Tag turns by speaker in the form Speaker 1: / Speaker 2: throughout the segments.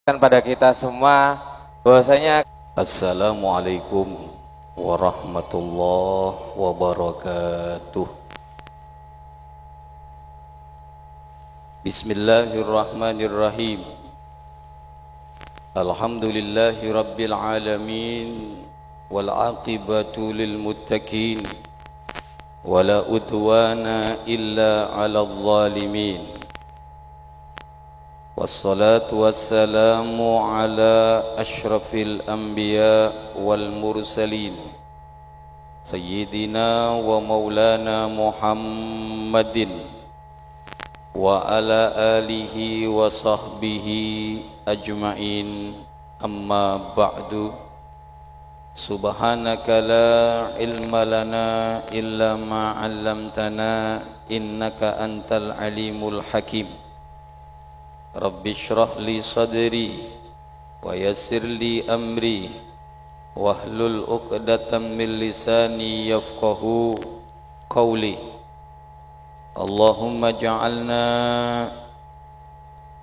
Speaker 1: pada kita semua bahwasanya
Speaker 2: Assalamualaikum warahmatullahi wabarakatuh. Bismillahirrahmanirrahim. Alhamdulillahi rabbil alamin wal aqibatu lil muttaqin wala udwana illa 'alal zalimin. Wassalatu wassalamu ala ashrafil anbiya wal mursalin Sayyidina wa maulana Muhammadin wa ala alihi wa sahbihi ajma'in, amma ba'du. Subhanaka la ilma lana illa ma 'allamtana innaka antal alimul hakim. Rabbi shrah li sadri wa yassir li amri wahlul 'uqdatam min lisani yafqahu qawli. Allahumma ja'alna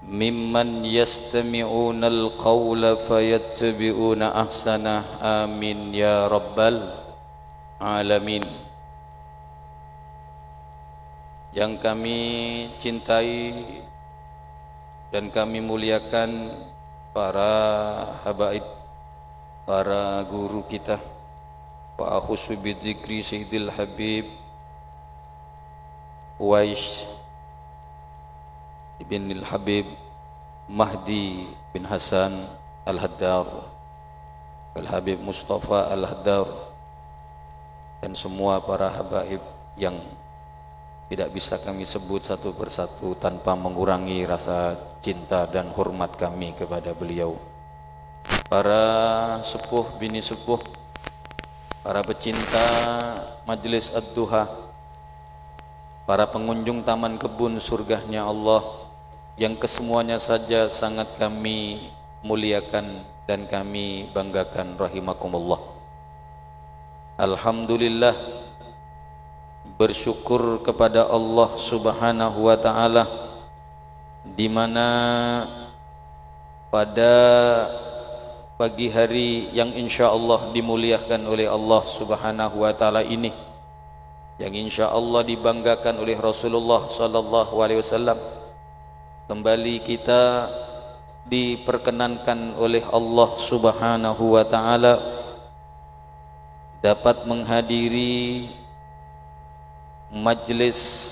Speaker 2: mimman yastami'una al-qawla fayattabi'una ahsanah. Amin ya rabbal alamin. Yang kami cintai dan kami muliakan para habaib, para guru kita, wa akhusu bidzikri Sayyidil Habib Uwais ibn al-Habib Mahdi bin Hasan al-Haddar, al-Habib Mustafa al-Haddar, dan semua para habaib yang tidak bisa kami sebut satu persatu tanpa mengurangi rasa cinta dan hormat kami kepada beliau. Para sepuh bini sepuh, para pecinta Majelis Ad-Duha, para pengunjung taman kebun surganya Allah, yang kesemuanya saja sangat kami muliakan dan kami banggakan, rahimakumullah. Alhamdulillah, bersyukur kepada Allah Subhanahu wa taala, di mana pada pagi hari yang insyaallah dimuliakan oleh Allah Subhanahu wa taala ini, yang insyaallah dibanggakan oleh Rasulullah sallallahu alaihi wasallam, kembali kita diperkenankan oleh Allah Subhanahu wa taala dapat menghadiri majlis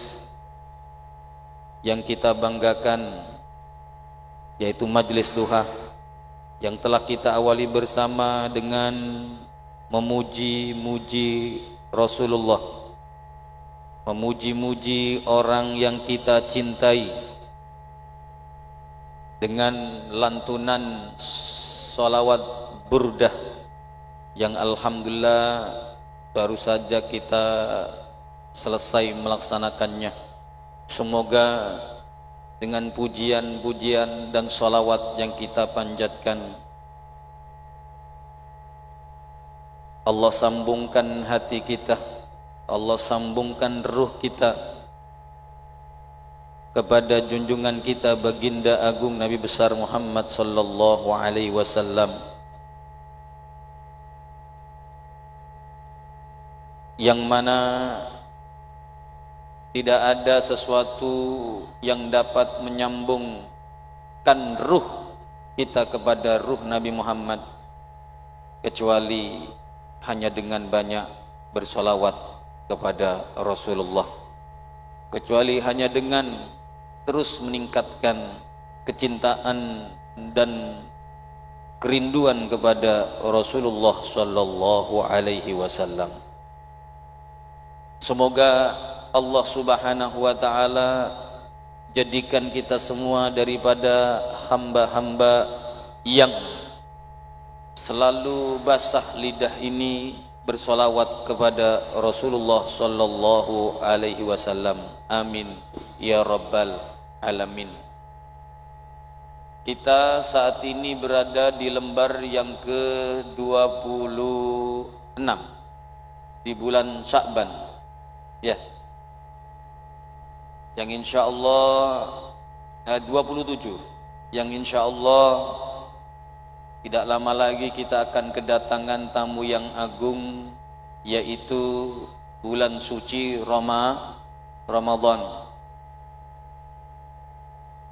Speaker 2: yang kita banggakan, yaitu majlis duha yang telah kita awali bersama dengan memuji-muji Rasulullah, memuji-muji orang yang kita cintai dengan lantunan sholawat burdah yang alhamdulillah baru saja kita selesai melaksanakannya. Semoga dengan pujian-pujian dan sholawat yang kita panjatkan, Allah sambungkan hati kita, Allah sambungkan ruh kita kepada junjungan kita baginda agung Nabi besar Muhammad sallallahu alaihi wasallam, yang mana tidak ada sesuatu yang dapat menyambungkan ruh kita kepada ruh Nabi Muhammad kecuali hanya dengan banyak bersolawat kepada Rasulullah, kecuali hanya dengan terus meningkatkan kecintaan dan kerinduan kepada Rasulullah sallallahu alaihi wasallam. Semoga Allah Subhanahu wa taala jadikan kita semua daripada hamba-hamba yang selalu basah lidah ini bersolawat kepada Rasulullah sallallahu alaihi wasallam. Amin ya rabbal alamin. Kita saat ini berada di lembar yang ke-26 di bulan Sya'ban, ya, yang insyaallah 27, yang insyaallah Tidak lama lagi kita akan kedatangan tamu yang agung, yaitu bulan suci Ramadan.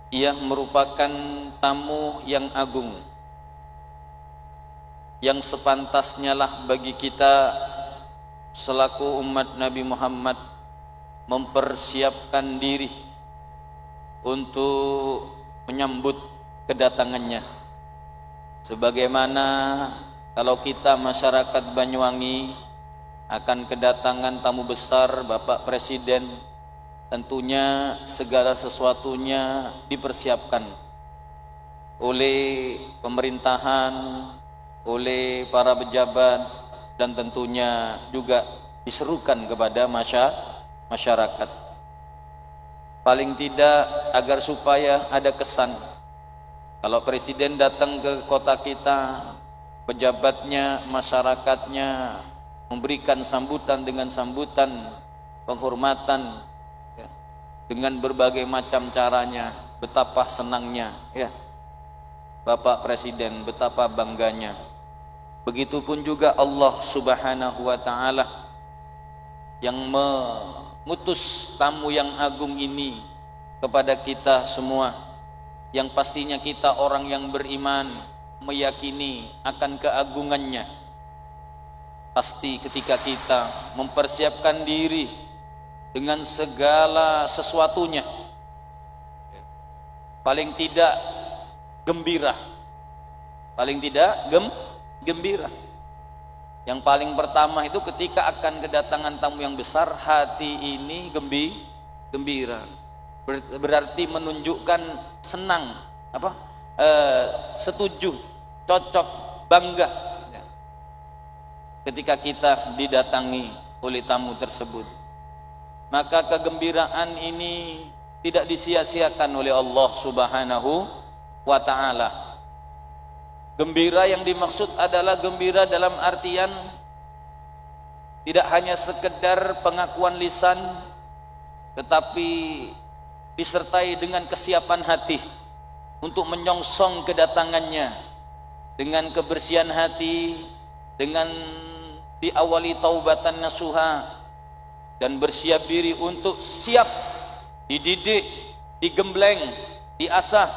Speaker 2: Ia merupakan tamu yang agung, yang sepantasnya lah bagi kita selaku umat Nabi Muhammad mempersiapkan diri untuk menyambut kedatangannya. Sebagaimana kalau kita masyarakat Banyuwangi akan kedatangan tamu besar Bapak Presiden, tentunya segala sesuatunya dipersiapkan oleh pemerintahan, oleh para pejabat, dan tentunya juga diserukan kepada masyarakat. Paling tidak agar supaya ada kesan kalau presiden datang ke kota kita, pejabatnya, masyarakatnya memberikan sambutan dengan sambutan penghormatan, ya, dengan berbagai macam caranya. Betapa senangnya, ya, Bapak Presiden, betapa bangganya. Begitupun juga Allah Subhanahu wa Ta'ala yang mengutus tamu yang agung ini kepada kita semua, yang pastinya kita orang yang beriman meyakini akan keagungannya. Pasti ketika kita mempersiapkan diri dengan segala sesuatunya, paling tidak gembira, paling tidak gembira. Yang paling pertama itu ketika akan kedatangan tamu yang besar, hati ini gembira. Berarti menunjukkan senang, setuju, cocok, bangga, ya, ketika kita didatangi oleh tamu tersebut. Maka kegembiraan ini tidak disia-siakan oleh Allah Subhanahu wa Ta'ala. Gembira yang dimaksud adalah gembira dalam artian tidak hanya sekedar pengakuan lisan, tetapi disertai dengan kesiapan hati untuk menyongsong kedatangannya, dengan kebersihan hati, dengan diawali taubatan nasuha, dan bersiap diri untuk siap dididik, digembleng, diasah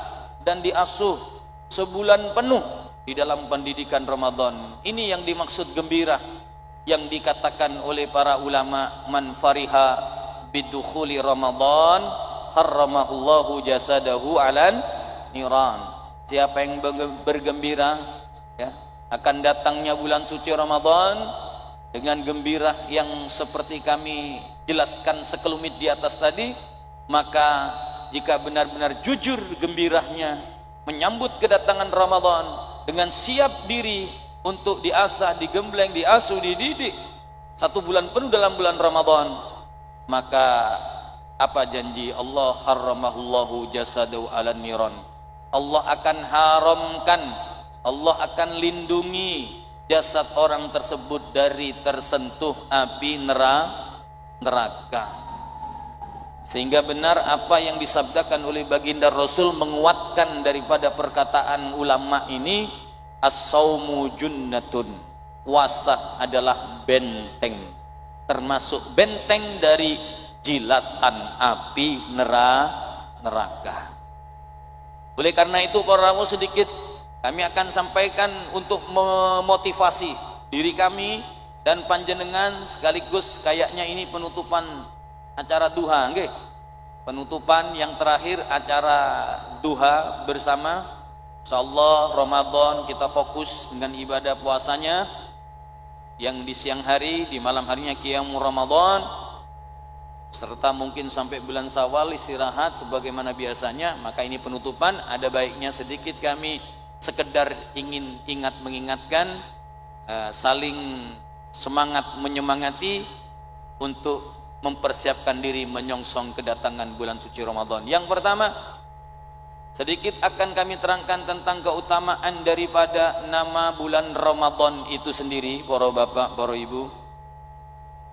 Speaker 2: dan diasuh sebulan penuh di dalam pendidikan Ramadan. Ini yang dimaksud gembira yang dikatakan oleh para ulama, man fariha bidukhuli Ramadan harramahullahu jasadahu alan niran. Siapa yang bergembira, ya, akan datangnya bulan suci Ramadan dengan gembira yang seperti kami jelaskan sekelumit di atas tadi, maka jika benar-benar jujur gembiranya menyambut kedatangan Ramadan dengan siap diri untuk diasah, digembleng, diasuh, dididik satu bulan penuh dalam bulan Ramadan, maka apa janji Allah? Harramahullahu jasadahu alan niran. Allah akan haramkan, Allah akan lindungi jasad orang tersebut dari tersentuh api neraka. Sehingga benar apa yang disabdakan oleh baginda Rasul menguatkan daripada perkataan ulama ini, as-saumu junnatun, puasa adalah benteng, termasuk benteng dari jilatan api neraka. Oleh karena itu para tamu, sedikit kami akan sampaikan untuk memotivasi diri kami dan panjenengan, sekaligus kayaknya ini penutupan acara duha, nggih. Penutupan yang terakhir acara duha bersama. Insyaallah Ramadan kita fokus dengan ibadah puasanya, yang di siang hari, di malam harinya qiyamul Ramadan, serta mungkin sampai bulan Syawal istirahat sebagaimana biasanya. Maka ini penutupan, ada baiknya sedikit kami sekedar ingin mengingatkan, saling semangat menyemangati untuk mempersiapkan diri menyongsong kedatangan bulan suci Ramadan. Yang pertama, sedikit akan kami terangkan tentang keutamaan daripada nama bulan Ramadan itu sendiri, para bapak, para ibu.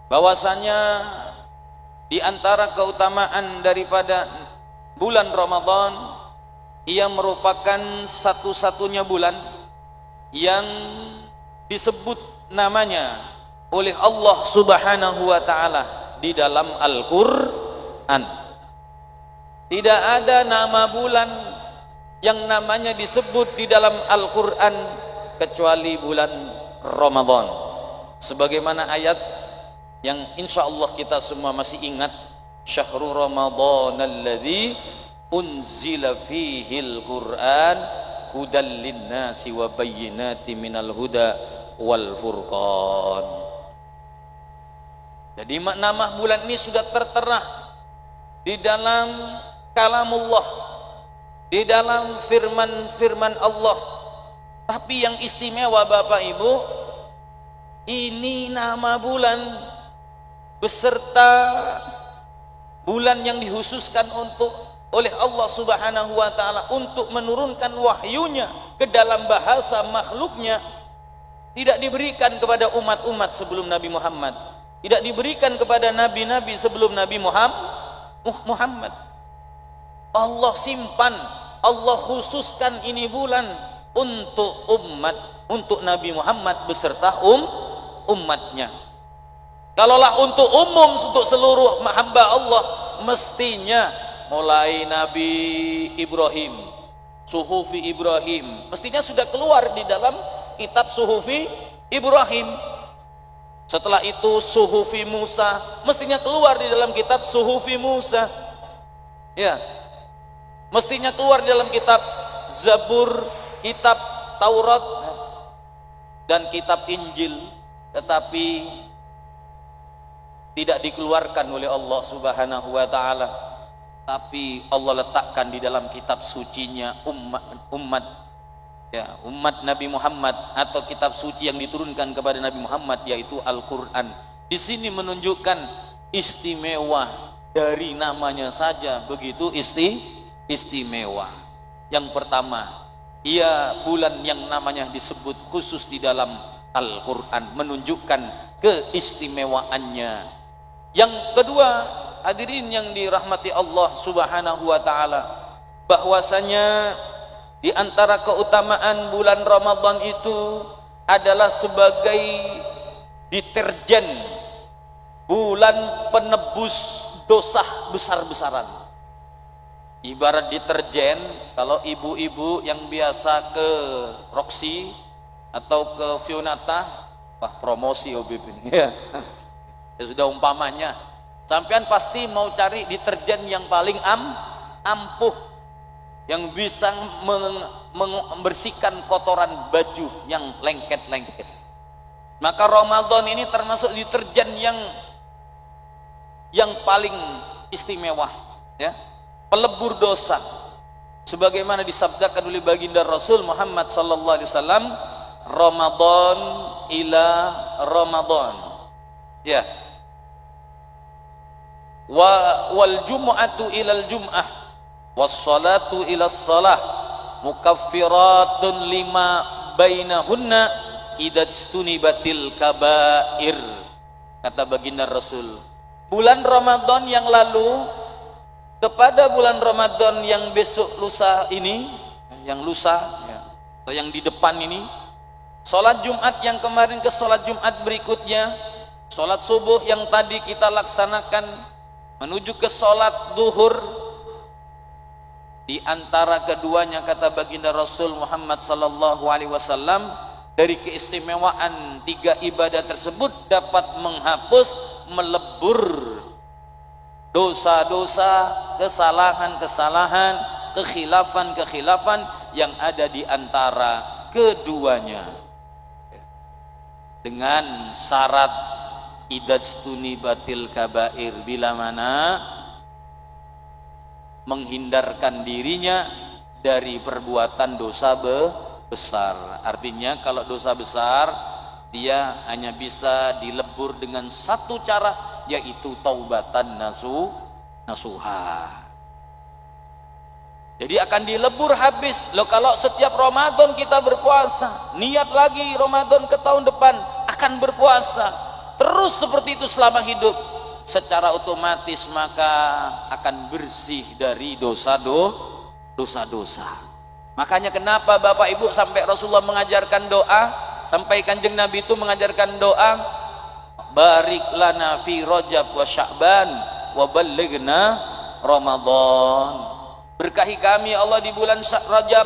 Speaker 2: Bahwasanya di antara keutamaan daripada bulan Ramadan, ia merupakan satu-satunya bulan yang disebut namanya oleh Allah Subhanahu wa taala di dalam Al-Qur'an. Tidak ada nama bulan yang namanya disebut di dalam Al-Qur'an kecuali bulan Ramadan. Sebagaimana ayat yang insyaallah kita semua masih ingat, syahrul Ramadan alladzi unzila fihil Qur'an hudal linnasi wa bayyinati minal huda wal furqan. Jadi nama bulan ini sudah tertera di dalam kalamullah, di dalam firman Allah. Tapi yang istimewa Bapak Ibu, ini nama bulan beserta bulan yang dikhususkan oleh Allah Subhanahu wa taala untuk menurunkan wahyunya ke dalam bahasa makhluknya, tidak diberikan kepada umat-umat sebelum Nabi Muhammad, tidak diberikan kepada nabi-nabi sebelum Nabi Muhammad. Allah simpan, Allah khususkan ini bulan untuk umat, untuk Nabi Muhammad beserta umatnya. Kalaulah untuk umum, untuk seluruh hamba Allah, mestinya mulai Nabi Ibrahim, Suhufi Ibrahim, mestinya sudah keluar di dalam kitab Suhufi Ibrahim. Setelah itu Suhufi Musa, mestinya keluar di dalam kitab Suhufi Musa. Ya, mestinya keluar di dalam kitab Zabur, kitab Taurat, dan kitab Injil, tetapi tidak dikeluarkan oleh Allah Subhanahu wa taala. Tapi Allah letakkan di dalam kitab sucinya umat Nabi Muhammad, atau kitab suci yang diturunkan kepada Nabi Muhammad, yaitu Al-Qur'an. Di sini menunjukkan istimewa dari namanya saja begitu istimewa. Yang pertama, ia bulan yang namanya disebut khusus di dalam Al-Qur'an, menunjukkan keistimewaannya. Yang kedua, hadirin yang dirahmati Allah Subhanahu wa taala, bahwasanya di antara keutamaan bulan Ramadan itu adalah sebagai deterjen, bulan penebus dosa besar-besaran. Ibarat deterjen, kalau ibu-ibu yang biasa ke Roxy atau ke Fionata, wah promosi OBB ini ya. Ya sudah umpamanya, sampean pasti mau cari deterjen yang paling ampuh, yang bisa membersihkan kotoran baju yang lengket-lengket. Maka Ramadan ini termasuk deterjen yang paling istimewa, ya, pelebur dosa. Sebagaimana disabdakan oleh baginda Rasul Muhammad sallallahu alaihi wasallam, Ramadan ila Ramadan, ya, wal jumu'atu ilal jum'ah wassalatu ilas salah mukaffiratun lima bainahunna idajtunibatil kabair. Kata baginda Rasul, bulan Ramadan yang lalu kepada bulan Ramadan yang besok lusa ini, yang lusa ya, atau yang di depan ini, sholat Jumat yang kemarin ke sholat Jumat berikutnya, sholat subuh yang tadi kita laksanakan menuju ke sholat duhur, di antara keduanya kata baginda Rasul Muhammad sallallahu alaihi wasallam, dari keistimewaan tiga ibadah tersebut dapat menghapus, melebur dosa-dosa, kesalahan-kesalahan, kekhilafan-kekhilafan yang ada di antara keduanya, dengan syarat idajtunibatil kabair, bila mana menghindarkan dirinya dari perbuatan dosa besar. Artinya kalau dosa besar dia hanya bisa dilebur dengan satu cara, yaitu taubatan nasuha. Jadi akan dilebur habis. Loh, kalau setiap Ramadan kita berpuasa, niat lagi Ramadan ke tahun depan akan berpuasa, terus seperti itu selama hidup, secara otomatis maka akan bersih dari dosa-dosa. Makanya kenapa Bapak Ibu sampai Rasulullah mengajarkan doa, sampai Kanjeng Nabi itu mengajarkan doa, barik lana fi Rajab wa Sya'ban wa ballighna Ramadan. Berkahi kami Allah di bulan Rajab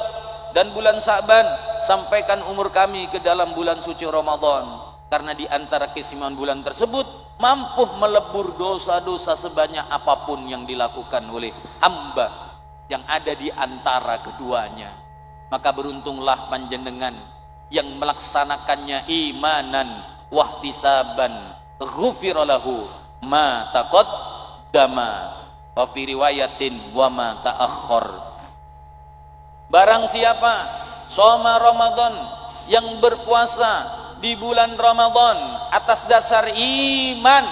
Speaker 2: dan bulan Sya'ban, sampaikan umur kami ke dalam bulan suci Ramadan. Karena di antara keistimewaan bulan tersebut mampu melebur dosa-dosa sebanyak apapun yang dilakukan oleh hamba yang ada di antara keduanya. Maka beruntunglah panjenengan yang melaksanakannya imanan wahtisaban, ghufira lahu ma taqaddama wa fi riwayatin wa ma ta'akhkhar. Barang siapa shoma Ramadan, yang berpuasa di bulan Ramadan atas dasar iman.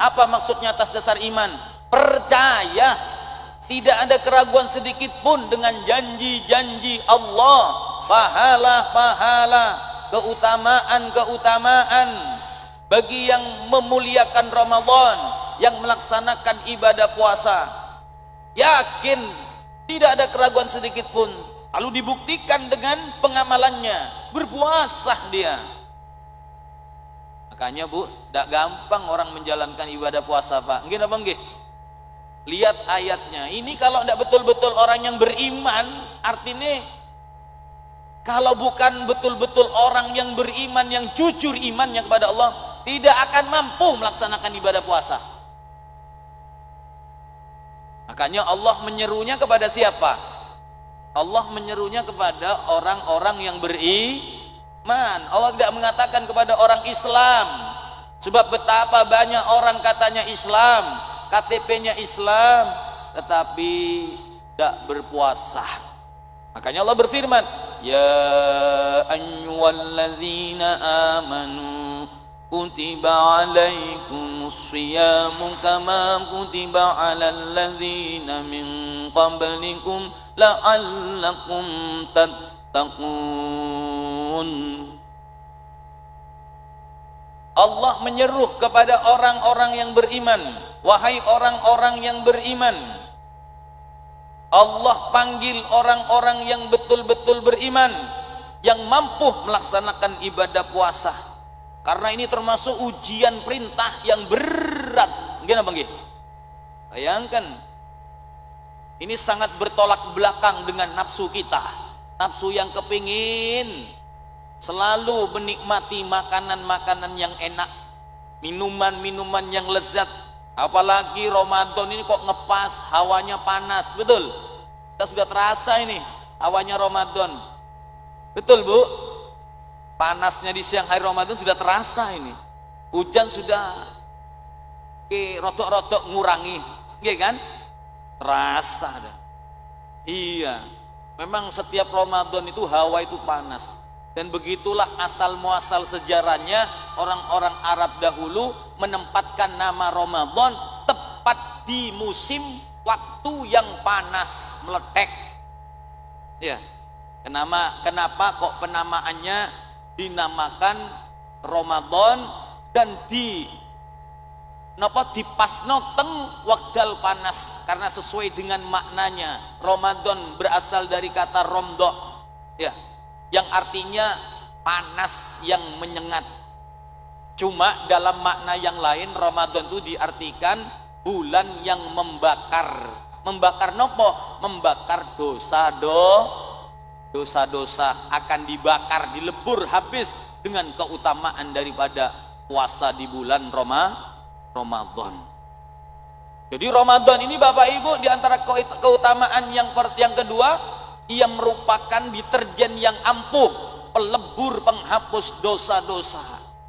Speaker 2: Apa maksudnya atas dasar iman? Percaya, tidak ada keraguan sedikit pun dengan janji-janji Allah, pahala-pahala, keutamaan-keutamaan bagi yang memuliakan Ramadan, yang melaksanakan ibadah puasa. Yakin, tidak ada keraguan sedikit pun. Lalu dibuktikan dengan pengamalannya, berpuasa dia. Makanya Bu, tidak gampang orang menjalankan ibadah puasa Pak. Nggih apa nggih? Lihat ayatnya. Ini kalau tidak betul-betul orang yang beriman, artinya kalau bukan betul-betul orang yang beriman, yang jujur imannya kepada Allah, tidak akan mampu melaksanakan ibadah puasa. Makanya Allah menyerunya kepada siapa? Allah menyerunya kepada orang-orang yang beriman. Allah tidak mengatakan kepada orang Islam. Sebab betapa banyak orang katanya Islam, KTP-nya Islam, tetapi tidak berpuasa. Makanya Allah berfirman, ya ayyuhalladzina amanu kutiba alaikumus syiyamu kama kutiba alal ladzina min qablikum la'allakum tattaqun. Allah menyeru kepada orang-orang yang beriman, wahai orang-orang yang beriman. Allah panggil orang-orang yang betul-betul beriman, yang mampu melaksanakan ibadah puasa. Karena ini termasuk ujian perintah yang berat. Gimana Bang? Bayangkan, ini sangat bertolak belakang dengan nafsu kita. Nafsu yang kepingin selalu menikmati makanan-makanan yang enak, minuman-minuman yang lezat. Apalagi Ramadan ini kok ngepas, hawanya panas, betul? Kita sudah terasa ini hawanya Ramadan, betul Bu? Panasnya di siang hari Ramadan sudah terasa ini. Hujan sudah rotok-rotok ngurangi, iya kan? Terasa dah. Iya, memang setiap Ramadan itu hawa itu panas. Dan begitulah asal muasal sejarahnya orang-orang Arab dahulu menempatkan nama Ramadan tepat di musim waktu yang panas meletek. Ya. Kenapa kok penamaannya dinamakan Ramadan dan dipasno teng wekdal panas, karena sesuai dengan maknanya. Ramadan berasal dari kata romdo, ya, yang artinya panas yang menyengat. Cuma dalam makna yang lain Ramadan itu diartikan bulan yang membakar. Membakar nopo? Membakar dosa-dosa akan dibakar, dilebur habis dengan keutamaan daripada puasa di bulan Ramadan. Jadi Ramadan ini Bapak Ibu, di antara keutamaan yang kedua, ia merupakan deterjen yang ampuh, pelebur, penghapus dosa-dosa.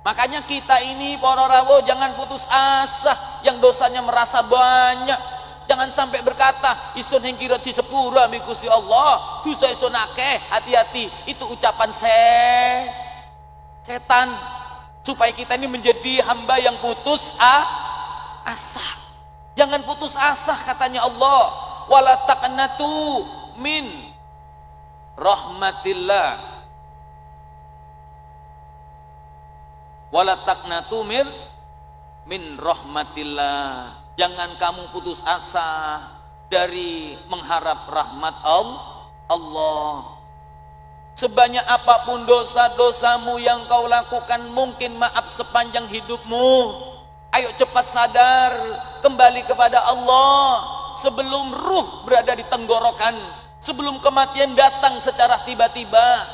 Speaker 2: Makanya kita ini para rawuh jangan putus asa, yang dosanya merasa banyak. Jangan sampai berkata isun hingkira di sepura mi Gusti Allah, dosa isun akeh. Hati-hati, itu ucapan setan supaya kita ini menjadi hamba yang putus asa. Jangan putus asa, katanya Allah, wala taqnatu min rahmatillah, wala taqnatu min rahmatillah. Jangan kamu putus asa dari mengharap rahmat Allah. Sebanyak apapun dosa-dosamu yang kau lakukan, mungkin maaf sepanjang hidupmu. Ayo cepat sadar, kembali kepada Allah sebelum ruh berada di tenggorokan, sebelum kematian datang secara tiba-tiba.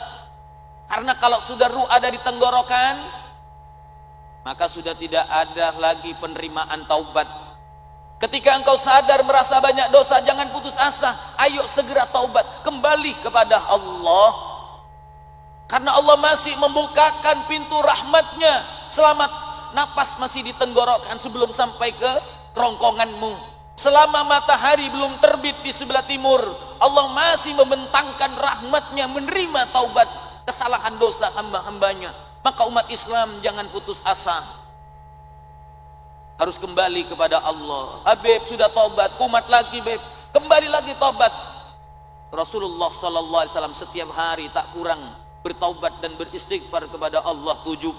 Speaker 2: Karena kalau sudah ruh ada di tenggorokan, maka sudah tidak ada lagi penerimaan taubat. Ketika engkau sadar merasa banyak dosa, jangan putus asa. Ayo segera taubat, kembali kepada Allah. Karena Allah masih membukakan pintu rahmatnya selama napas masih di tenggorokan sebelum sampai ke kerongkonganmu. Selama matahari belum terbit di sebelah timur, Allah masih membentangkan rahmatnya, menerima taubat kesalahan dosa hamba-hambanya. Maka umat Islam jangan putus asa, harus kembali kepada Allah. Habib sudah taubat, kumat lagi Beb, kembali lagi taubat. Rasulullah SAW setiap hari tak kurang bertaubat dan beristighfar kepada Allah 70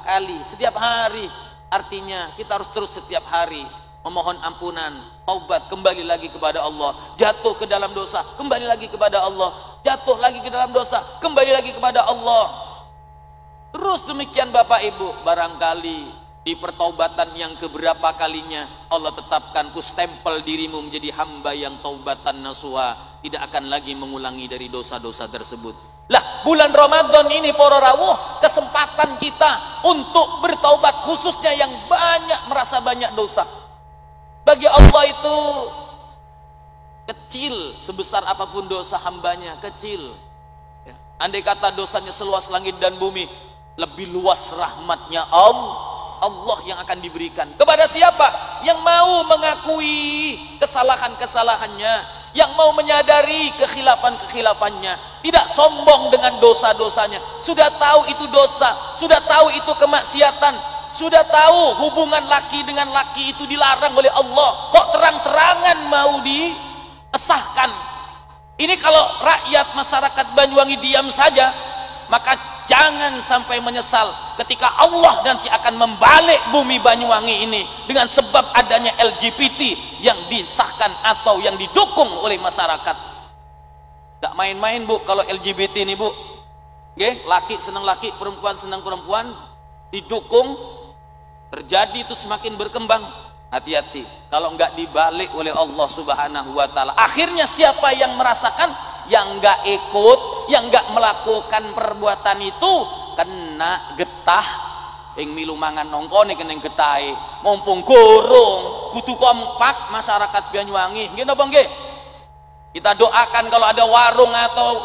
Speaker 2: kali setiap hari. Artinya kita harus terus setiap hari memohon ampunan, taubat, kembali lagi kepada Allah. Jatuh ke dalam dosa, kembali lagi kepada Allah. Jatuh lagi ke dalam dosa, kembali lagi kepada Allah. Terus demikian Bapak Ibu. Barangkali di pertaubatan yang keberapa kalinya Allah tetapkan, ku stempel dirimu menjadi hamba yang taubatan nasuha, tidak akan lagi mengulangi dari dosa-dosa tersebut. Lah, bulan Ramadan ini para rawuh, kesempatan kita untuk bertaubat, khususnya yang merasa banyak dosa. Bagi Allah itu kecil, sebesar apapun dosa hambanya, kecil. Andai kata dosanya seluas langit dan bumi, lebih luas rahmatnya Allah yang akan diberikan. Kepada siapa? Yang mau mengakui kesalahan-kesalahannya, yang mau menyadari kekhilafan-kekhilafannya, tidak sombong dengan dosa-dosanya. Sudah tahu itu dosa, sudah tahu itu kemaksiatan, sudah tahu hubungan laki dengan laki itu dilarang oleh Allah, kok terang-terangan mau disahkan. Ini kalau rakyat masyarakat Banyuwangi diam saja, maka jangan sampai menyesal ketika Allah nanti akan membalik bumi Banyuwangi ini dengan sebab adanya LGBT yang disahkan atau yang didukung oleh masyarakat. Gak main-main Bu kalau LGBT ini Bu. Laki senang laki, perempuan senang perempuan, didukung, terjadi itu semakin berkembang. Hati-hati kalau nggak dibalik oleh Allah Subhanahu wa Ta'ala. Akhirnya siapa yang merasakan, yang nggak ikut, yang nggak melakukan perbuatan itu kena getah. Yang milu mangan nongkone kena getah. Mumpung gorong kudu kompak masyarakat Banyuwangi. Nggih napa nggih? Kita doakan kalau ada warung atau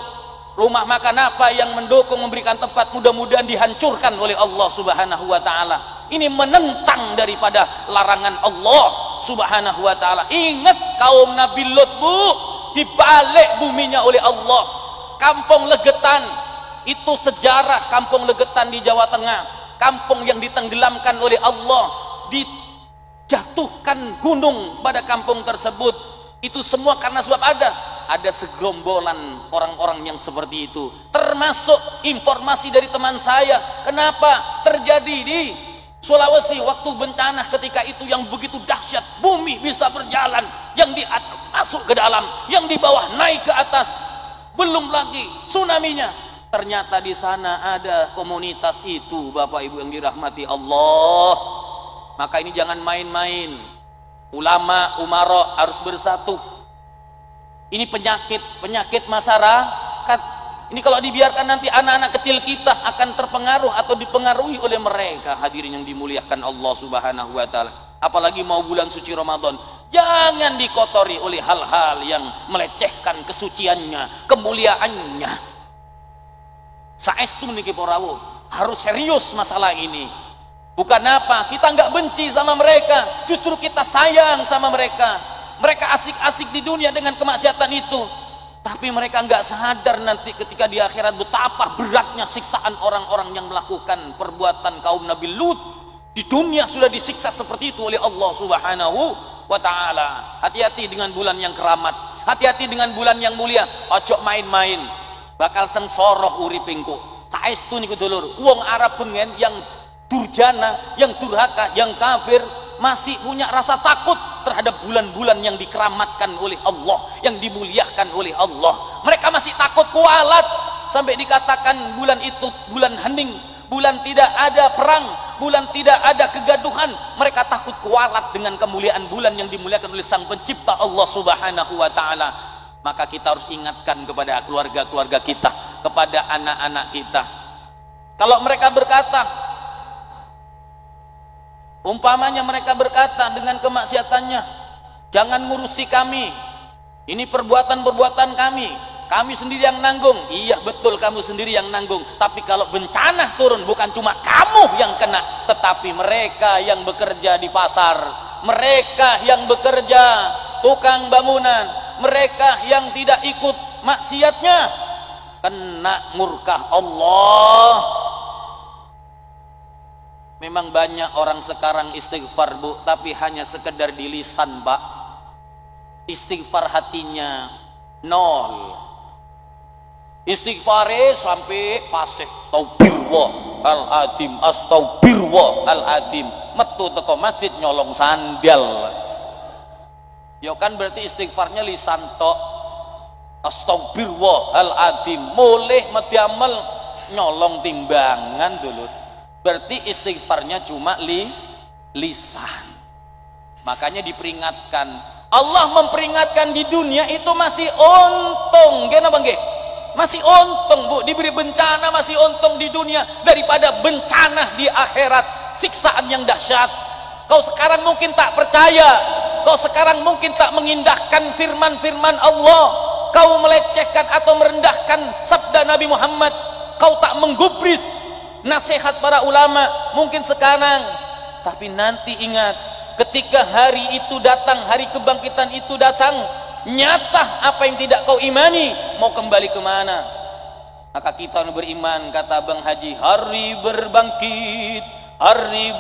Speaker 2: rumah makan apa yang mendukung memberikan tempat, mudah-mudahan dihancurkan oleh Allah Subhanahu wa Ta'ala. Ini menentang daripada larangan Allah Subhanahu wa Ta'ala. Ingat kaum Nabi Lut Bu, dibalik buminya oleh Allah. Kampung Legetan itu sejarah, kampung Legetan di Jawa Tengah, kampung yang ditenggelamkan oleh Allah, dijatuhkan gunung pada kampung tersebut. Itu semua karena sebab ada segerombolan orang-orang yang seperti itu. Termasuk informasi dari teman saya, kenapa terjadi di Sulawesi waktu bencana ketika itu yang begitu dahsyat, bumi bisa berjalan, yang di atas masuk ke dalam, yang di bawah naik ke atas, belum lagi tsunaminya. Ternyata di sana ada komunitas itu, Bapak Ibu yang dirahmati Allah. Maka ini jangan main-main. Ulama, umara harus bersatu. Ini penyakit masyarakat. Ini kalau dibiarkan nanti anak-anak kecil kita akan terpengaruh atau dipengaruhi oleh mereka. Hadirin yang dimuliakan Allah Subhanahu wa Ta'ala. Apalagi mau bulan suci Ramadan, jangan dikotori oleh hal-hal yang melecehkan kesuciannya, kemuliaannya. Saestu niki porawo, harus serius masalah ini. Bukan apa, kita nggak benci sama mereka, justru kita sayang sama mereka. Mereka asik-asik di dunia dengan kemaksiatan itu, tapi mereka nggak sadar nanti ketika di akhirat betapa beratnya siksaan orang-orang yang melakukan perbuatan kaum Nabi Lut. Di dunia sudah disiksa seperti itu oleh Allah Subhanahu wa Ta'ala. Hati-hati dengan bulan yang keramat, hati-hati dengan bulan yang mulia. Ojo main-main, bakal sengsoroh uripingku. Saestu niku dulur, wong Arab pengen yang durjana, yang durhaka, yang kafir masih punya rasa takut terhadap bulan-bulan yang dikeramatkan oleh Allah, yang dimuliakan oleh Allah. Mereka masih takut kualat sampai dikatakan bulan itu bulan hening, bulan tidak ada perang, bulan tidak ada kegaduhan. Mereka takut kualat dengan kemuliaan bulan yang dimuliakan oleh Sang Pencipta Allah Subhanahu wa taala. Maka kita harus ingatkan kepada keluarga-keluarga kita, kepada anak-anak kita. Kalau mereka berkata, umpamanya mereka berkata dengan kemaksiatannya, jangan ngurusi kami, ini perbuatan-perbuatan kami sendiri yang nanggung. Iya betul, kamu sendiri yang nanggung, tapi kalau bencana turun bukan cuma kamu yang kena, tetapi mereka yang bekerja di pasar, mereka yang bekerja tukang bangunan, mereka yang tidak ikut maksiatnya kena murka Allah. Memang banyak orang sekarang istighfar Bu, tapi hanya sekedar di lisan Pak. Istighfar hatinya nol. Istighfare sampai fasih, astagfirullahaladzim, astagfirullahaladzim, metu teko masjid nyolong sandal. Ya kan berarti istighfarnya lisan tok, astagfirullahaladzim, mulih mediamel nyolong timbangan dulu. Berarti istighfarnya cuma lisan. Makanya diperingatkan, Allah memperingatkan di dunia itu masih untung, gimana bang? Masih untung Bu, diberi bencana masih untung di dunia daripada bencana di akhirat, siksaan yang dahsyat. Kau sekarang mungkin tak percaya, kau sekarang mungkin tak mengindahkan firman-firman Allah, kau melecehkan atau merendahkan sabda Nabi Muhammad, kau tak menggubris nasihat para ulama mungkin sekarang. Tapi nanti ingat, ketika hari itu datang, hari kebangkitan itu datang, nyata apa yang tidak kau imani, mau kembali kemana? Maka kita beriman, kata Bang Haji, hari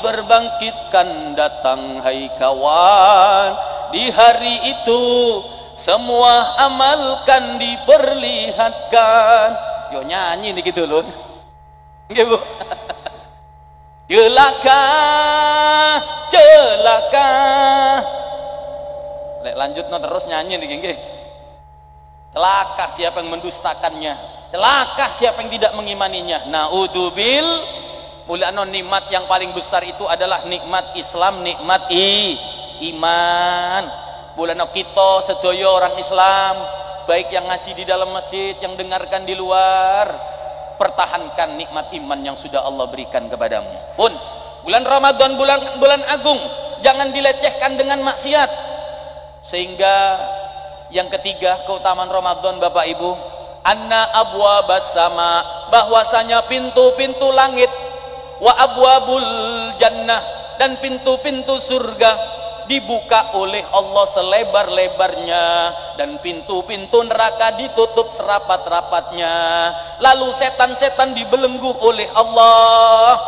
Speaker 2: berbangkit kan datang hai kawan. Di hari itu semua amal kan diperlihatkan. Yo nyanyi nih gitu loh. Nggih Bu. Celaka. Lek lanjut no terus nyanyi nih nggih. Celaka siapa yang mendustakannya, celaka siapa yang tidak mengimaninya. Naudzubil, mulanya nikmat yang paling besar itu adalah nikmat Islam, nikmat iman. Mulanya kita sedaya orang Islam, baik yang ngaji di dalam masjid, yang dengarkan di luar, pertahankan nikmat iman yang sudah Allah berikan kepadamu. Pun bulan Ramadan, bulan agung, jangan dilecehkan dengan maksiat. Sehingga yang ketiga, keutamaan Ramadan Bapak Ibu, anna abwabas sama, bahwasanya pintu-pintu langit, wa abwabul jannah, dan pintu-pintu surga dibuka oleh Allah selebar-lebarnya, dan pintu-pintu neraka ditutup serapat-rapatnya. Lalu setan-setan dibelenggu oleh Allah,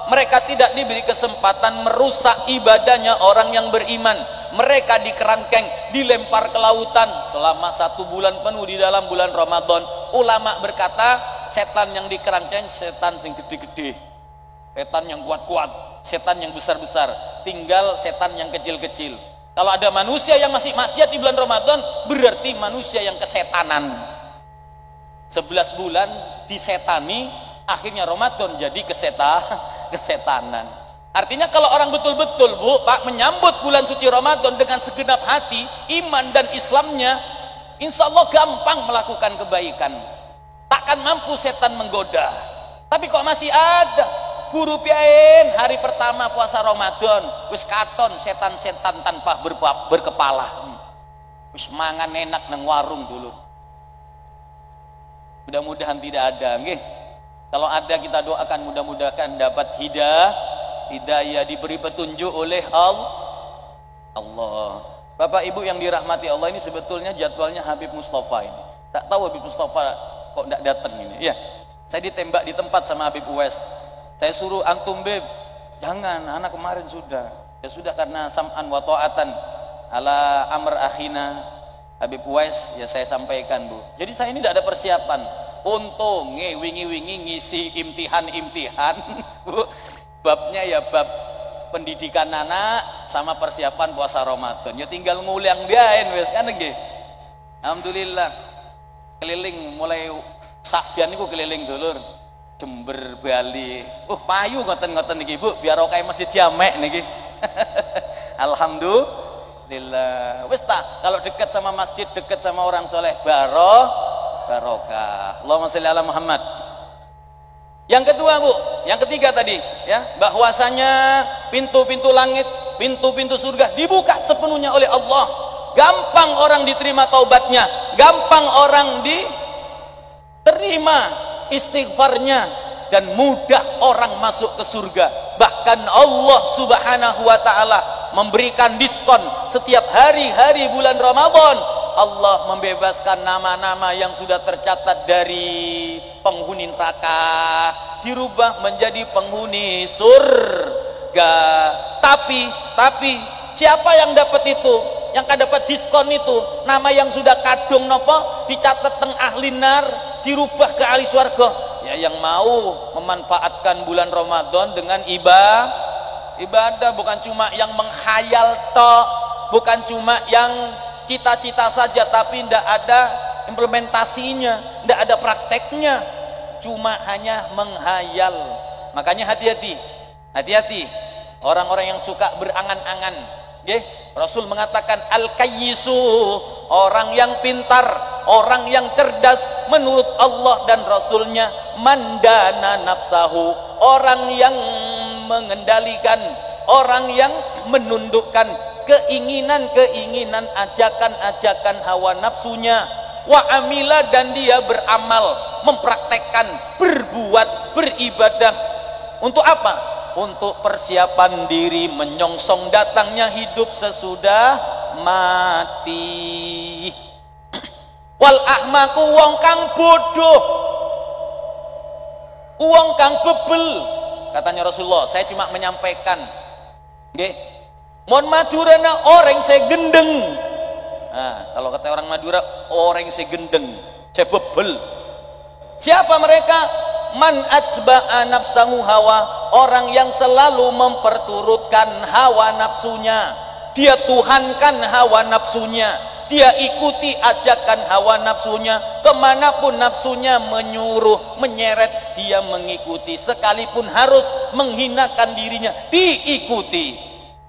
Speaker 2: mereka tidak diberi kesempatan merusak ibadahnya orang yang beriman. Mereka dikerangkeng, dilempar ke lautan selama 1 bulan penuh di dalam bulan Ramadan. Ulama berkata, setan yang dikerangkeng setan yang gede-gede, setan yang kuat-kuat, setan yang besar-besar, tinggal setan yang kecil-kecil. Kalau ada manusia yang masih maksiat di bulan Ramadan, berarti manusia yang kesetanan. 11 bulan disetani, akhirnya Ramadan jadi kesetanan. Artinya kalau orang betul-betul Bu, Pak, menyambut bulan suci Ramadan dengan segenap hati, iman dan Islamnya, insya Allah gampang melakukan kebaikan. Takkan mampu setan menggoda. Tapi kok masih ada buru piain hari pertama puasa Ramadan, wis katon setan-setan tanpa berkepala, wis mangan enak nang warung dulu. Mudah-mudahan tidak ada, nggih. Kalau ada kita doakan mudah-mudahan dapat hidayah, diberi petunjuk oleh Allah. Bapak Ibu yang dirahmati Allah, ini sebetulnya jadwalnya Habib Mustafa ini. Tak tahu Habib Mustafa kok tidak datang ini. Ya, saya ditembak di tempat sama Habib Uwais. Saya suruh antum Beb, jangan, anak kemarin sudah. Ya sudah, karena sam'an wa ta'atan ala amr akhina Habib Uwais, ya saya sampaikan Bu. Jadi saya ini tidak ada persiapan. Untungnya wingi-wingi ngisi imtihan Bu. Babnya ya bab pendidikan anak sama persiapan puasa Ramadan. Ya tinggal ngulang biain wes kan nggih. Alhamdulillah. Keliling mulai Sakbian niku keliling dulur Jember, Bali. Payu ngoten-ngoten niki Bu, biar oke Masjid Jamek niki. Alhamdulillah. Wis tak kalau dekat sama masjid, dekat sama orang soleh, barokah. Allahumma sholli ala Muhammad. Yang kedua Bu, yang ketiga tadi ya, bahwasanya pintu-pintu langit, pintu-pintu surga dibuka sepenuhnya oleh Allah. Gampang orang diterima taubatnya, gampang orang diterima istighfarnya, dan mudah orang masuk ke surga. Bahkan Allah Subhanahu wa taala memberikan diskon setiap hari-hari bulan Ramadan. Allah membebaskan nama-nama yang sudah tercatat dari penghuni neraka, dirubah menjadi penghuni surga. Tapi siapa yang dapat itu? Yang dapat diskon itu, nama yang sudah kadung nopo dicatat teng ahli nar, dirubah ke ahli swarga. Ya yang mau memanfaatkan bulan Ramadan dengan ibadah, bukan cuma yang menghayal tok, bukan cuma yang cita-cita saja tapi tidak ada implementasinya, tidak ada prakteknya, cuma hanya menghayal. Makanya hati-hati orang-orang yang suka berangan-angan. Rasul mengatakan al-kayyisu, orang yang pintar, orang yang cerdas menurut Allah dan Rasulnya, mandana nafsahu, orang yang mengendalikan, orang yang menundukkan keinginan-keinginan, ajakan-ajakan hawa nafsunya, wa amila, dan dia beramal, mempraktekkan, berbuat, beribadah. Untuk apa? Untuk persiapan diri menyongsong datangnya hidup sesudah mati. Wal ahmaku, wong kang bodoh, wong kang bebel, katanya Rasulullah. Saya cuma menyampaikan, mon Madurana orang saya gendeng. Nah, kalau kata orang Madura, orang saya gendeng, saya bebel. Siapa mereka? Man atsba'a nafsahu hawa, orang yang selalu memperturutkan hawa nafsunya, dia tuhankan hawa nafsunya, dia ikuti ajakan hawa nafsunya, kemanapun nafsunya menyuruh, menyeret, dia mengikuti, sekalipun harus menghinakan dirinya, diikuti.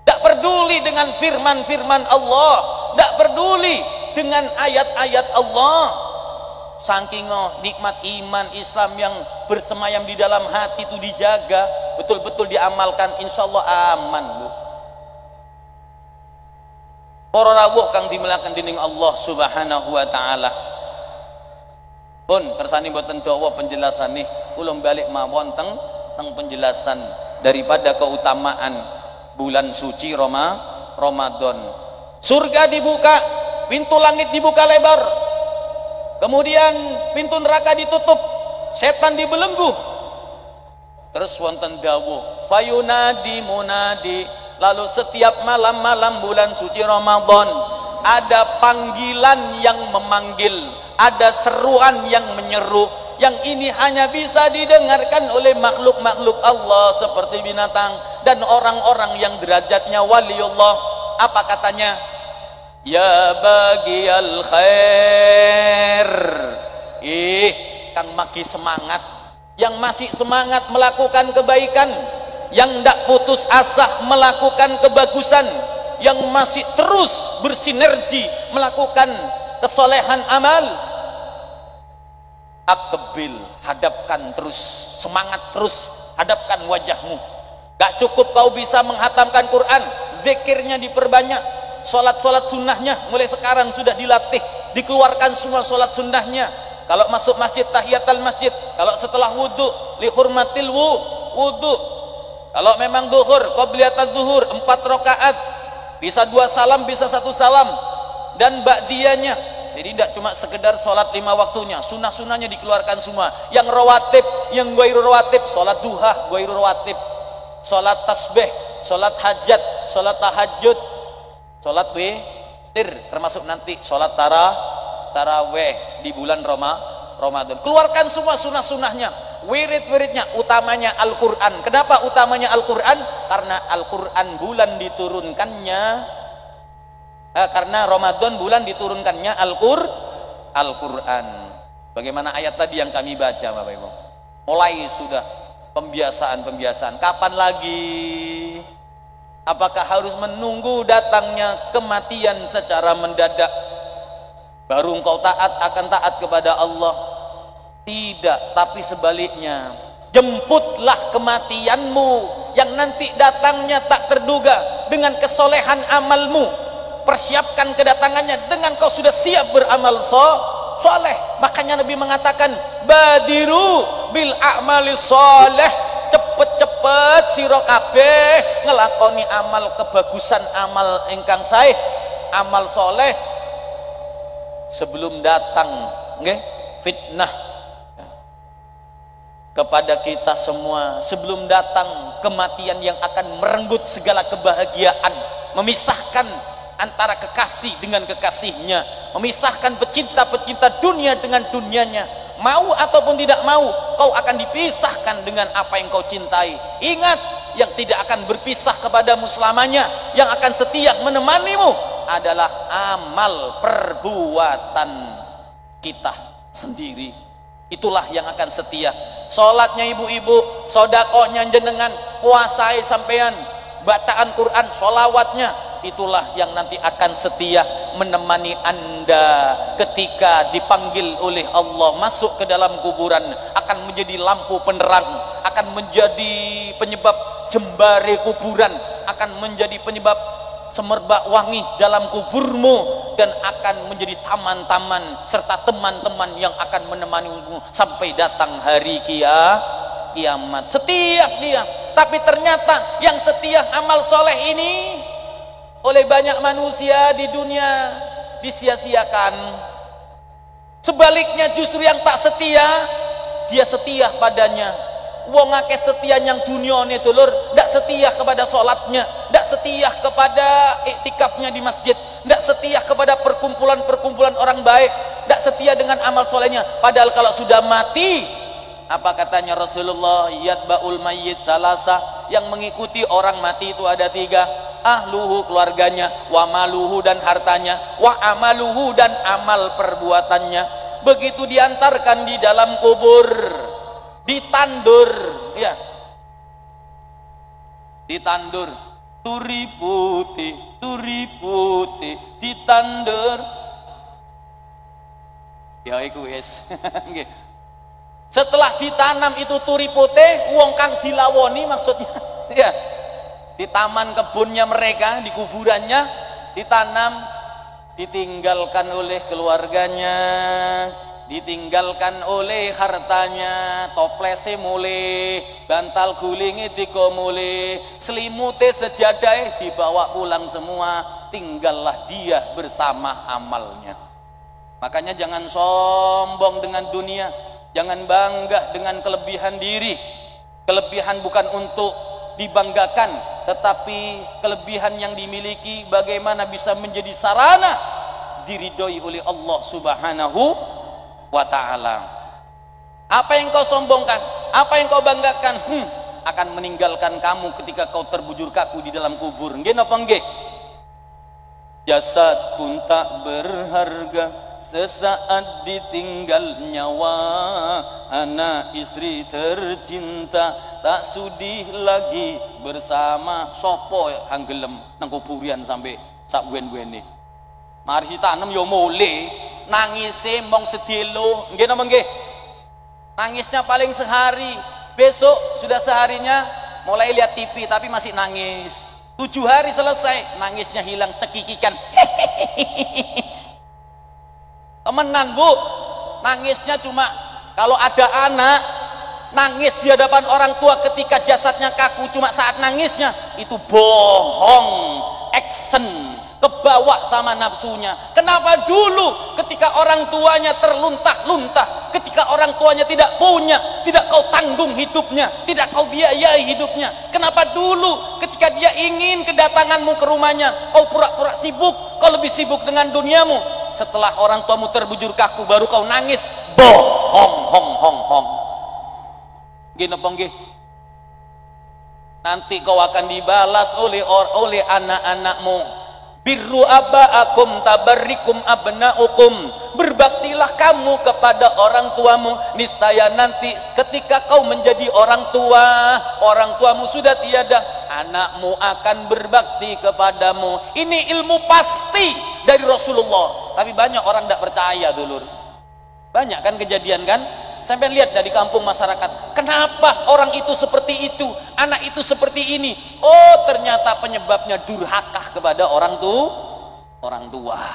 Speaker 2: Tidak peduli dengan firman-firman Allah, tidak peduli dengan ayat-ayat Allah. Saking nikmat iman Islam yang bersemayam di dalam hati itu dijaga, betul-betul diamalkan, insya Allah aman Bu. Para rawuh kang dimelakan dening Allah Subhanahu wa taala. Pun kersane mboten dawa penjelasane, kula balik mawon teng penjelasan daripada keutamaan bulan suci Ramadan. Surga dibuka, pintu langit dibuka lebar. Kemudian pintu neraka ditutup, setan dibelenggu. Terus wonten dawuh, fayunadi munadi, lalu setiap malam-malam bulan suci Ramadan ada panggilan yang memanggil, ada seruan yang menyeru, yang ini hanya bisa didengarkan oleh makhluk-makhluk Allah seperti binatang dan orang-orang yang derajatnya waliullah. Apa katanya? Ya bagiyal khair, kang maki semangat, yang masih semangat melakukan kebaikan, yang ndak putus asa melakukan kebagusan, yang masih terus bersinergi melakukan kesolehan amal, akbil, hadapkan terus, semangat terus, hadapkan wajahmu. Gak cukup kau bisa menghatamkan Quran, zikirnya diperbanyak, sholat sunnahnya mulai sekarang sudah dilatih, dikeluarkan semua sholat sunnahnya. Kalau masuk masjid tahiyatul masjid, kalau setelah wudhu li hurmatil wudhu, kalau memang duhur qobliyatul duhur 4 rakaat, bisa 2 salam, bisa 1 salam, dan ba'diyahnya. Jadi tidak cuma sekedar sholat 5 waktunya, sunnah-sunnahnya dikeluarkan semua. Yang rawatib, yang ghairu rawatib, sholat duha ghairu rawatib, sholat tasbih, sholat hajat, sholat tahajud, sholat witir, termasuk nanti sholat taraweh di bulan Ramadan. Keluarkan semua sunnah-sunnahnya, wirid-wiridnya, utamanya Al-Quran. Kenapa utamanya Al-Quran? Karena Al-Quran bulan diturunkannya, karena Ramadan bulan diturunkannya Al-Quran. Bagaimana ayat tadi yang kami baca Bapak Ibu. Mulai sudah pembiasaan. Kapan lagi? Apakah harus menunggu datangnya kematian secara mendadak baru engkau akan taat kepada Allah? Tidak, tapi sebaliknya, jemputlah kematianmu yang nanti datangnya tak terduga dengan kesolehan amalmu. Persiapkan kedatangannya dengan kau sudah siap beramal soleh. Makanya Nabi mengatakan, badiru bil a'mali soleh, cepet-cepet sira kabeh ngelakoni amal kebagusan, amal ingkang sae, amal soleh sebelum datang nggih fitnah kepada kita semua, sebelum datang kematian yang akan merenggut segala kebahagiaan, memisahkan antara kekasih dengan kekasihnya, memisahkan pecinta-pecinta dunia dengan dunianya. Mau ataupun tidak mau, kau akan dipisahkan dengan apa yang kau cintai. Ingat, yang tidak akan berpisah kepadamu selamanya, yang akan setia menemanimu adalah amal perbuatan kita sendiri. Itulah yang akan setia. Sholatnya ibu-ibu, sodakohnya jenengan, puasai sampean, bacaan Quran, sholawatnya, itulah yang nanti akan setia menemani anda ketika dipanggil oleh Allah masuk ke dalam kuburan. Akan menjadi lampu penerang, akan menjadi penyebab jembare kuburan, akan menjadi penyebab semerbak wangi dalam kuburmu, dan akan menjadi taman-taman serta teman-teman yang akan menemanimu sampai datang hari kiamat. Setiap dia, tapi ternyata yang setia amal soleh ini oleh banyak manusia di dunia disia-siakan. Sebaliknya justru yang tak setia, dia setia padanya. Wong akeh setia yang dunia ini dulur, ndak setia kepada sholatnya, ndak setia kepada iktikafnya di masjid, ndak setia kepada perkumpulan-perkumpulan orang baik, ndak setia dengan amal solehnya. Padahal kalau sudah mati, apa katanya Rasulullah, yatba'ul mayyit salasa, yang mengikuti orang mati itu ada 3, ahluhu keluarganya, wa maluhu dan hartanya, wa amaluhu dan amal perbuatannya. Begitu diantarkan di dalam kubur, ditandur, ya, ditandur, turi putih, ditandur, ya iku wis. Setelah ditanam itu turi putih, wong kang dilawoni maksudnya, ya, di taman kebunnya mereka, di kuburannya ditanam, ditinggalkan oleh keluarganya, ditinggalkan oleh hartanya, toplese mulai, bantal gulingnya tiga mulai, selimutnya sejadah dibawa pulang semua, tinggallah dia bersama amalnya. Makanya jangan sombong dengan dunia, jangan bangga dengan kelebihan diri. Kelebihan bukan untuk dibanggakan, tetapi kelebihan yang dimiliki bagaimana bisa menjadi sarana diridhoi oleh Allah Subhanahu wa ta'ala. Apa yang kau sombongkan, apa yang kau banggakan, akan meninggalkan kamu ketika kau terbujur kaku di dalam kubur. Nggih napa nggih? Jasad pun tak berharga sesaat ditinggal nyawa, anak istri tercinta tak sudi lagi bersama. Sopo hanggelem nang kuburian sampai sak wen-wene. Mari ditanam yo mule, nangise mong sedelo, nggih napa nggih? Nangisnya paling sehari, besok sudah seharinya mulai lihat TV tapi masih nangis. 7 hari selesai, nangisnya hilang, cekikikan. Temenan bu, nangisnya cuma kalau ada anak nangis di hadapan orang tua ketika jasadnya kaku, cuma saat nangisnya itu bohong, action, kebawa sama nafsunya. Kenapa dulu ketika orang tuanya terluntah-luntah, ketika orang tuanya tidak punya, tidak kau tanggung hidupnya, tidak kau biayai hidupnya? Kenapa dulu ketika dia ingin kedatanganmu ke rumahnya, kau pura-pura sibuk, kau lebih sibuk dengan duniamu? Setelah orang tuamu terbujur kaku baru kau nangis, bohong, hong. Gini apa nggih? Nanti kau akan dibalas oleh anak-anakmu Birru aba'akum tabarrikum abna'ukum. Berbaktilah kamu kepada orang tuamu, niscaya nanti ketika kau menjadi orang tua, orang tuamu sudah tiada, anakmu akan berbakti kepadamu. Ini ilmu pasti dari Rasulullah. Tapi banyak orang tidak percaya, dulur. Banyak kan kejadian kan? Sampai lihat dari kampung masyarakat, kenapa orang itu seperti itu, anak itu seperti ini? Oh, ternyata penyebabnya durhaka kepada orang tua.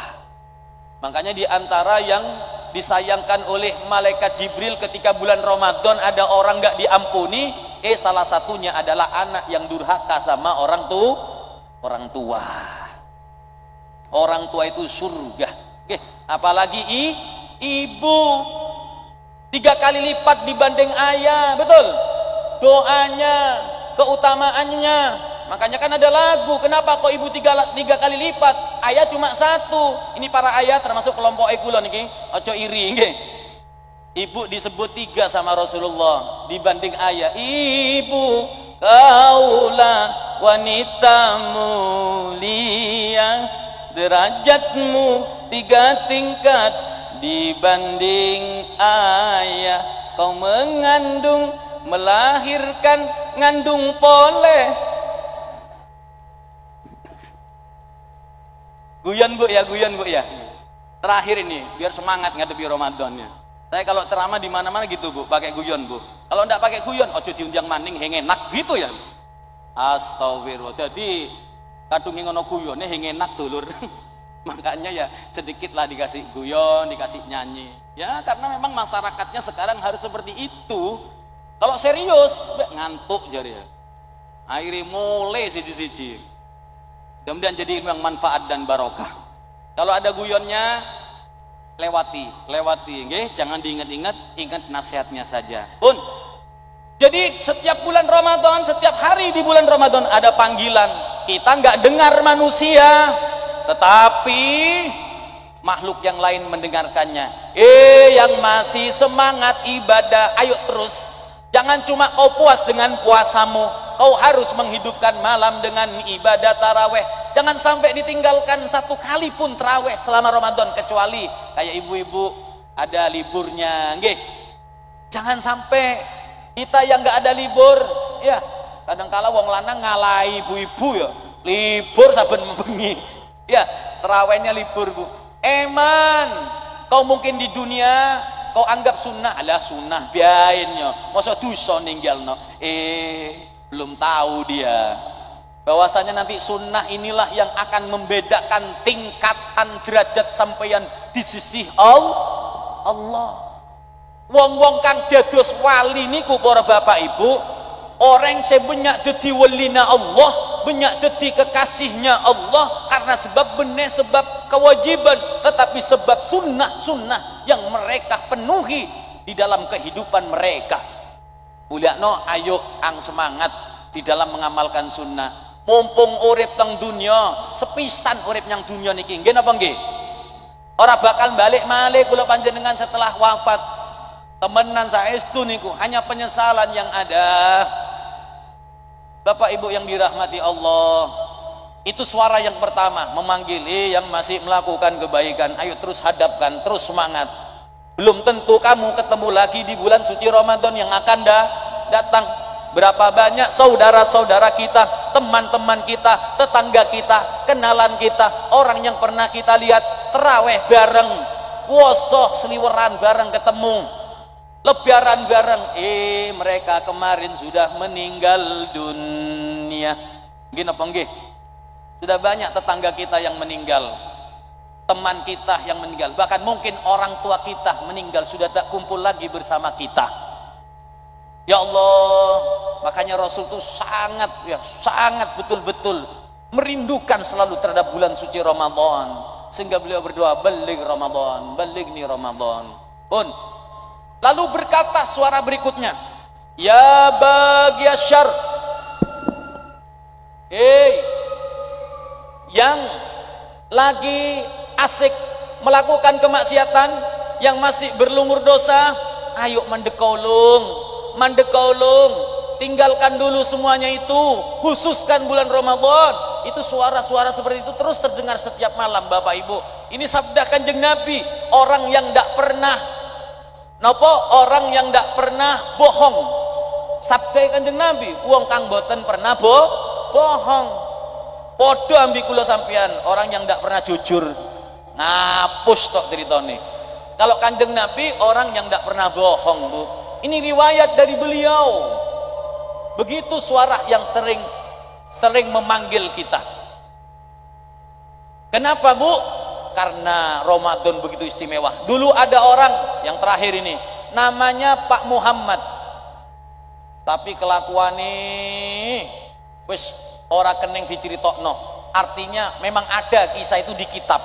Speaker 2: Makanya di antara yang disayangkan oleh malaikat Jibril ketika bulan Ramadan ada orang nggak diampuni, salah satunya adalah anak yang durhaka sama orang tua. Orang tua itu surga. Apalagi ibu 3 kali lipat dibanding ayah, betul? Doanya, keutamaannya. Makanya kan ada lagu, kenapa kok ibu 3 kali lipat, ayah cuma 1. Ini para ayah termasuk kelompok kula niki, ojo iri nggih. Ibu disebut 3 sama Rasulullah dibanding ayah. Ibu kaulah wanita mulia, derajatmu 3 tingkat dibanding ayah. Kau mengandung, melahirkan, ngandung poleh. Guyon bu ya. Terakhir ini biar semangat ngadepi Ramadannya. Saya kalau ceramah di mana-mana gitu bu, pakai guyon bu. Kalau enggak pakai guyon, ojo diundang maning hengenak gitu ya. Astagfirullah. Jadi kadung ngono guyone hengenak dulur. Makanya ya sedikitlah dikasih guyon, dikasih nyanyi. Ya karena memang masyarakatnya sekarang harus seperti itu. Kalau serius, ngantuk jadi ya. Akhirnya mulai siji-siji. Kemudian jadi yang manfaat dan barokah. Kalau ada guyonnya, lewati, nggih, jangan diingat-ingat, ingat nasihatnya saja. Pun. Jadi setiap bulan Ramadan, setiap hari di bulan Ramadan ada panggilan. Kita nggak dengar manusia, tetapi makhluk yang lain mendengarkannya. Yang masih semangat ibadah, ayo terus. Jangan cuma kau puas dengan puasamu, kau harus menghidupkan malam dengan ibadah taraweh. Jangan sampai ditinggalkan 1 kali pun taraweh selama Ramadan, kecuali kayak ibu-ibu ada liburnya, nggih. Jangan sampai kita yang nggak ada libur, ya. Kadang-kala wong lanang ngalahi ibu-ibu ya, libur saben bengi. Ya, terawihnya libur bu. Eman, kau mungkin di dunia kau anggap sunnah, alah sunnah biainnya, masa dosa ninggalno. Belum tahu dia bahwasanya nanti sunnah inilah yang akan membedakan tingkatan derajat sampeyan di sisi Allah. Wong-wong kang dados wali niku para bapak ibu, orang yang banyak dadi walina Allah, banyak dadi kekasihnya Allah karena sebab benih, sebab kewajiban, tetapi sebab sunnah yang mereka penuhi di dalam kehidupan mereka. Uliakno ayo ang semangat di dalam mengamalkan sunnah. Mumpung urip teng dunia, sepisan urip yang dunia niki, nggih napa nggih? Ora bakal balik malih kula panjenengan setelah wafat. Temenan saestu niku, hanya penyesalan yang ada. Bapak Ibu yang dirahmati Allah, itu suara yang pertama memanggil yang masih melakukan kebaikan, ayo terus hadapkan, terus semangat. Belum tentu kamu ketemu lagi di bulan suci Ramadan yang akan datang. Berapa banyak saudara-saudara kita, teman-teman kita, tetangga kita, kenalan kita, orang yang pernah kita lihat terawih bareng, puasa seliweran bareng ketemu, lebaran bareng, mereka kemarin sudah meninggal dunia. Gini apa nggih? Sudah banyak tetangga kita yang meninggal, teman kita yang meninggal, bahkan mungkin orang tua kita meninggal, sudah tak kumpul lagi bersama kita. Ya Allah, makanya Rasul itu sangat betul-betul merindukan selalu terhadap bulan suci Ramadan, sehingga beliau berdoa, baligh Ramadan, balighni Ramadan. Pun lalu berkata suara berikutnya, ya bagi syarr, yang lagi asik melakukan kemaksiatan, yang masih berlumur dosa, ayo mandekaulung, tinggalkan dulu semuanya itu, khususkan bulan Ramadan. itu suara-suara seperti itu terus terdengar setiap malam Bapak Ibu. Ini sabda Kanjeng Nabi, orang yang tidak pernah orang yang tidak pernah bohong. Sabda Kanjeng Nabi, wong kang boten pernah bohong. Podo ambi kula sampean, orang yang tidak pernah jujur. Ngapus tok ceritane. Kalau Kanjeng Nabi orang yang tidak pernah bohong, Bu. Ini riwayat dari beliau. Begitu suara yang sering memanggil kita. Kenapa, Bu? Karena Ramadan begitu istimewa. Dulu ada orang yang terakhir ini, namanya Pak Muhammad. Tapi kelakuane wis ora keneng diceritokno. Artinya memang ada kisah itu di kitab,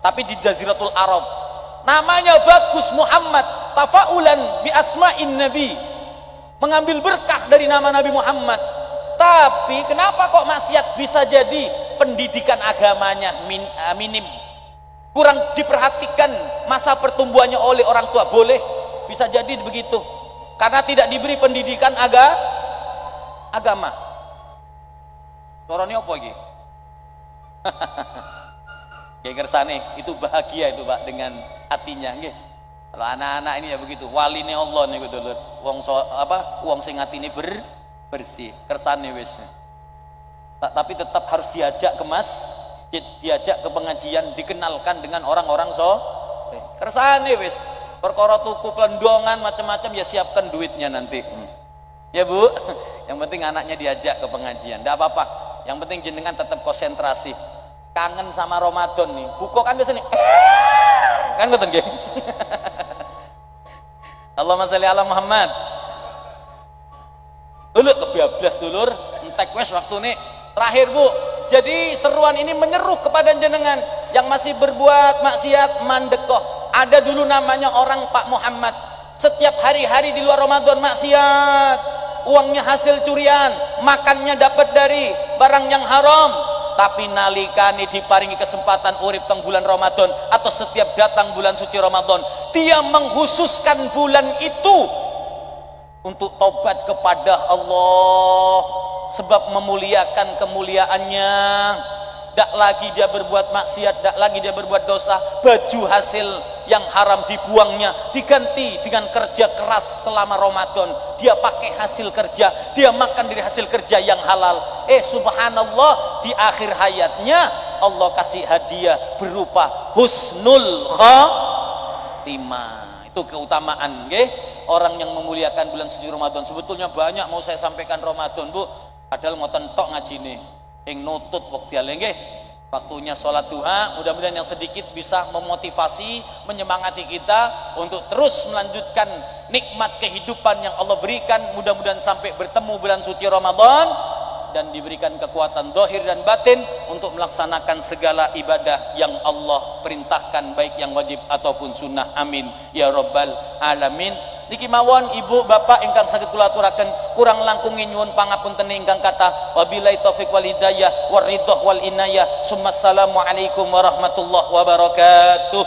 Speaker 2: tapi di Jaziratul Arab. Namanya Bagus Muhammad, tafaulan bi asma'in nabi. Mengambil berkah dari nama Nabi Muhammad. Tapi kenapa kok maksiat? Bisa jadi pendidikan agamanya minim. Kurang diperhatikan masa pertumbuhannya oleh orang tua. Boleh, bisa jadi begitu. Karena tidak diberi pendidikan agama. Corone apa iki? Kayak kersane, itu bahagia itu Pak dengan hatinya nggih. Kalau anak-anak ini ya begitu, waline Allah niku dulur. Wong sing atine bersih, kersane wis. Tapi tetap harus diajak ke diajak ke pengajian, dikenalkan dengan orang-orang kersane wis. Perkara tuku pendongan macam-macam ya siapkan duitnya nanti. Ya Bu, yang penting anaknya diajak ke pengajian. Enggak apa-apa. Yang penting jenengan tetap konsentrasi. Kangen sama Ramadan nih. Buko kan biasa nih. Kan ngoten nggih. Allahumma sholli ala Muhammad. Dulu kebablas dulur, entek wes waktu nih. Terakhir Bu. Jadi seruan ini menyeru kepada jenengan yang masih berbuat maksiat mandekoh. Ada dulu namanya orang Pak Muhammad. Setiap hari-hari di luar Ramadan maksiat. Uangnya hasil curian, makannya dapat dari barang yang haram. Tapi nalikane diparingi kesempatan urip teng bulan Ramadan atau setiap datang bulan suci Ramadan, dia menghususkan bulan itu untuk tobat kepada Allah, sebab memuliakan kemuliaannya. Tidak lagi dia berbuat maksiat, tidak lagi dia berbuat dosa. Baju hasil yang haram dibuangnya, diganti dengan kerja keras selama Ramadan. Dia pakai hasil kerja, dia makan dari hasil kerja yang halal. Subhanallah, di akhir hayatnya Allah kasih hadiah berupa husnul khatimah. Itu keutamaan, nggih. Orang yang memuliakan bulan suci Ramadan. Sebetulnya banyak mau saya sampaikan Ramadan, Bu. Padahal mau tentok ngajine. Yang nutut waktu nggih. Waktunya sholat duha, mudah-mudahan yang sedikit bisa memotivasi, menyemangati kita untuk terus melanjutkan nikmat kehidupan yang Allah berikan. Mudah-mudahan sampai bertemu bulan suci Ramadan dan diberikan kekuatan zahir dan batin untuk melaksanakan segala ibadah yang Allah perintahkan, baik yang wajib ataupun sunnah. Amin ya rabbal alamin. Niki mawon ibu bapak ingkang saged kula aturaken, kurang langkung nyuwun pangapunten ingkang kathah. Wabillahi taufik wal hidayah war ridha wal inayah. Assalamu alaikum warahmatullahi wabarakatuh.